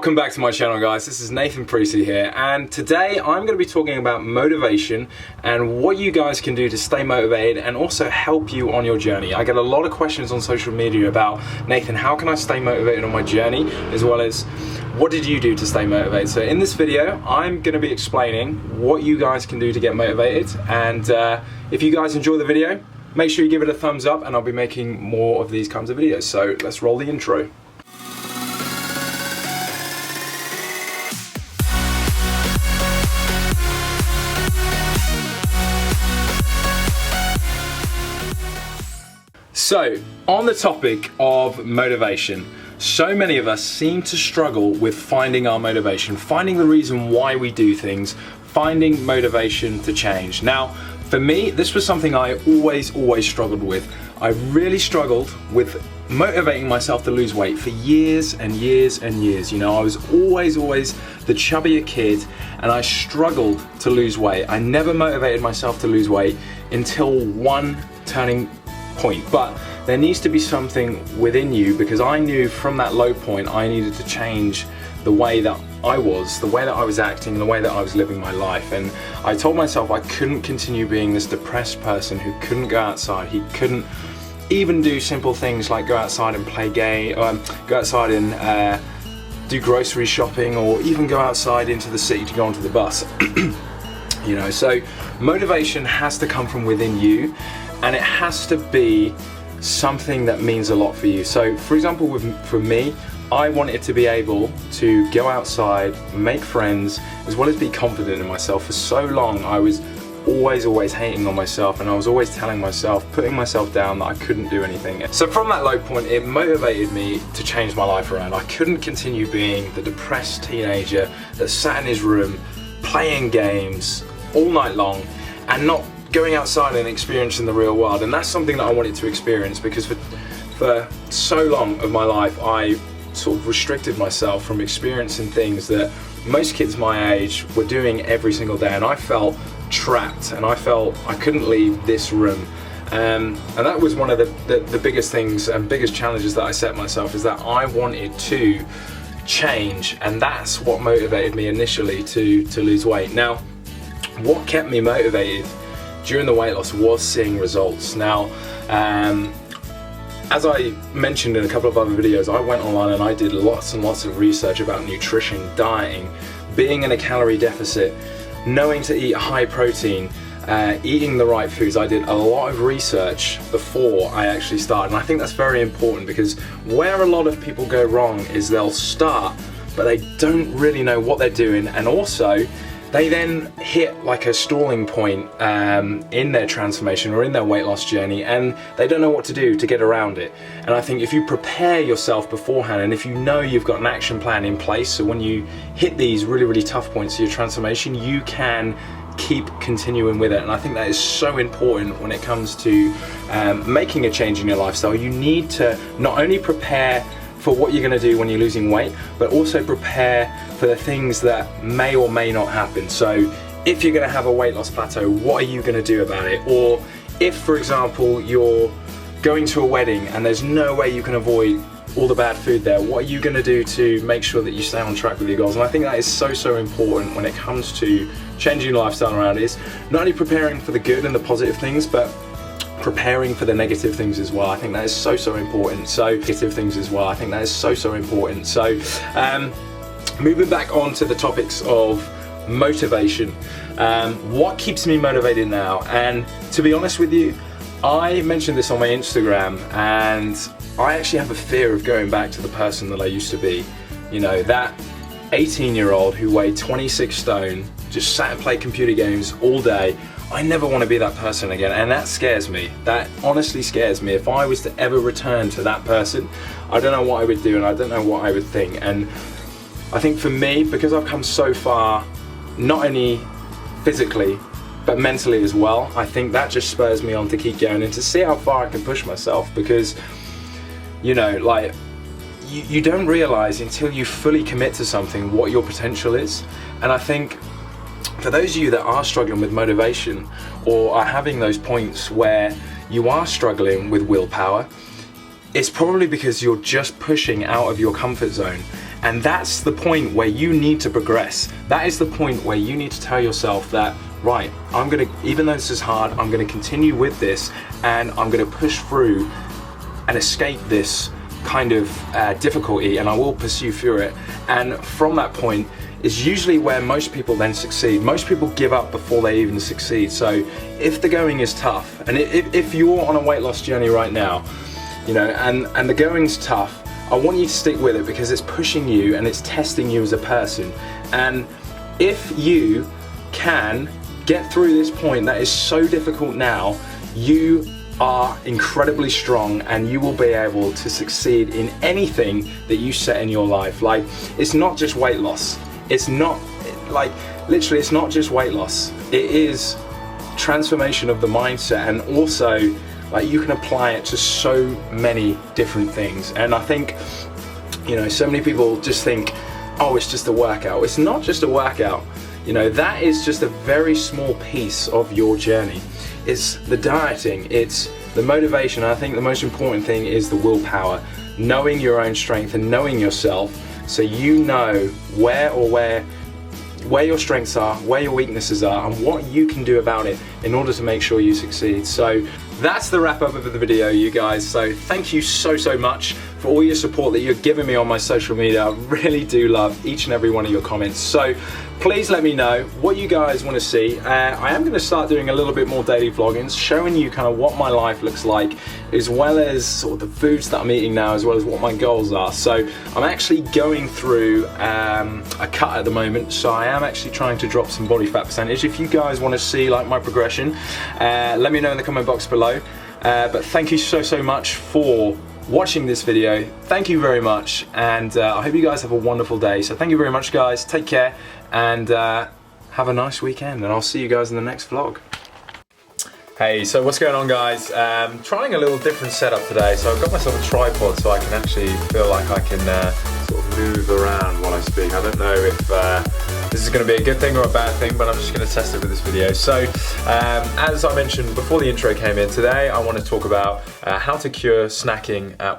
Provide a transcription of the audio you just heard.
Welcome back to my channel, guys. This is Nathan Priestley here, and today I'm going to be talking about motivation and what you guys can do to stay motivated and also help you on your journey. I get a lot of questions on social media about, Nathan, how can I stay motivated on my journey, as well as what did you do to stay motivated? So in this video, I'm going to be explaining what you guys can do to get motivated, and if you guys enjoy the video, make sure you give it a thumbs up, and I'll be making more of these kinds of videos. So let's roll the intro. So, on the topic of motivation, so many of us seem to struggle with finding our motivation, finding the reason why we do things, finding motivation to change. Now, for me, this was something I always struggled with. I really struggled with motivating myself to lose weight for years and years and years. You know, I was always the chubbier kid, and I struggled to lose weight. I never motivated myself to lose weight until one turning point. But there needs to be something within you, because I knew from that low point I needed to change the way that I was acting, the way that I was living my life. And I told myself I couldn't continue being this depressed person who couldn't go outside. He couldn't even do simple things like go outside and play go outside and do grocery shopping, or even go outside into the city to go onto the bus. You know, so motivation has to come from within you, and it has to be something that means a lot for you. So for example, for me, I wanted to be able to go outside, make friends, as well as be confident in myself. For so long I was always hating on myself, and I was always telling myself, putting myself down, that I couldn't do anything. So from that low point, it motivated me to change my life around. I couldn't continue being the depressed teenager that sat in his room playing games all night long and not going outside and experiencing the real world. And that's something that I wanted to experience, because for so long of my life I sort of restricted myself from experiencing things that most kids my age were doing every single day, and I felt trapped, and I felt I couldn't leave this room. And that was one of the biggest things and biggest challenges that I set myself, is that I wanted to change, and that's what motivated me initially to lose weight. Now, what kept me motivated during the weight loss was seeing results. Now, as I mentioned in a couple of other videos, I went online and I did lots and lots of research about nutrition, dieting, being in a calorie deficit, knowing to eat high protein, eating the right foods. I did a lot of research before I actually started, and I think that's very important, because where a lot of people go wrong is they'll start, but they don't really know what they're doing, and also they then hit like a stalling point in their transformation or in their weight loss journey, and they don't know what to do to get around it. And I think if you prepare yourself beforehand, and if you know you've got an action plan in place, so when you hit these really tough points of your transformation, you can keep continuing with it. And I think that is so important when it comes to making a change in your lifestyle. You need to not only prepare for what you're going to do when you're losing weight, but also prepare for the things that may or may not happen. So if you're going to have a weight loss plateau, what are you going to do about it? Or if, for example, you're going to a wedding and there's no way you can avoid all the bad food there, what are you going to do to make sure that you stay on track with your goals? And I think that is so important when it comes to changing your lifestyle around, is not only preparing for the good and the positive things, but preparing for the negative things as well. I think that is so important. So negative things as well. I think that is so important. So moving back on to the topics of motivation, what keeps me motivated now? And to be honest with you, I mentioned this on my Instagram, and I actually have a fear of going back to the person that I used to be. You know, that 18-year-old who weighed 26 stone, just sat and played computer games all day. I never want to be that person again, and that scares me. That honestly scares me. If I was to ever return to that person, I don't know what I would do, and I don't know what I would think. And I think for me, because I've come so far, not only physically, but mentally as well, I think that just spurs me on to keep going and to see how far I can push myself. Because, you know, like, you don't realize until you fully commit to something what your potential is. And I think for those of you that are struggling with motivation, or are having those points where you are struggling with willpower, it's probably because you're just pushing out of your comfort zone. And that's the point where you need to progress. That is the point where you need to tell yourself that, right, even though this is hard, I'm gonna continue with this, and I'm gonna push through and escape this kind of difficulty, and I will pursue through it. And from that point is usually where most people then succeed. Most people give up before they even succeed. So if the going is tough, and if you're on a weight loss journey right now, you know, and the going's tough, I want you to stick with it, because it's pushing you and it's testing you as a person. And if you can get through this point that is so difficult now, you are incredibly strong, and you will be able to succeed in anything that you set in your life. Like, it's not just weight loss. It's not, like, literally, it's not just weight loss. It is transformation of the mindset, and also, like, you can apply it to so many different things. And I think, you know, so many people just think, oh, it's just a workout. It's not just a workout. You know, that is just a very small piece of your journey. It's the dieting, it's the motivation. I think the most important thing is the willpower, knowing your own strength and knowing yourself, so you know where your strengths are, where your weaknesses are, and what you can do about it in order to make sure you succeed. So that's the wrap up of the video, you guys. So thank you so much for all your support that you're giving me on my social media. I really do love each and every one of your comments. So please let me know what you guys want to see. I am going to start doing a little bit more daily vlogging, showing you kind of what my life looks like, as well as sort of the foods that I'm eating now, as well as what my goals are. So I'm actually going through a cut at the moment, so I am actually trying to drop some body fat percentage. If you guys want to see like my progression, let me know in the comment box below. But thank you so much for watching this video. Thank you very much, and I hope you guys have a wonderful day. So thank you very much, guys. Take care, and have a nice weekend, and I'll see you guys in the next vlog. Hey, so what's going on, guys? Trying a little different setup today. So I've got myself a tripod so I can actually feel like I can sort of move around while I speak. I don't know if this is going to be a good thing or a bad thing, but I'm just going to test it with this video. So as I mentioned before the intro came in, today I want to talk about how to cure snacking at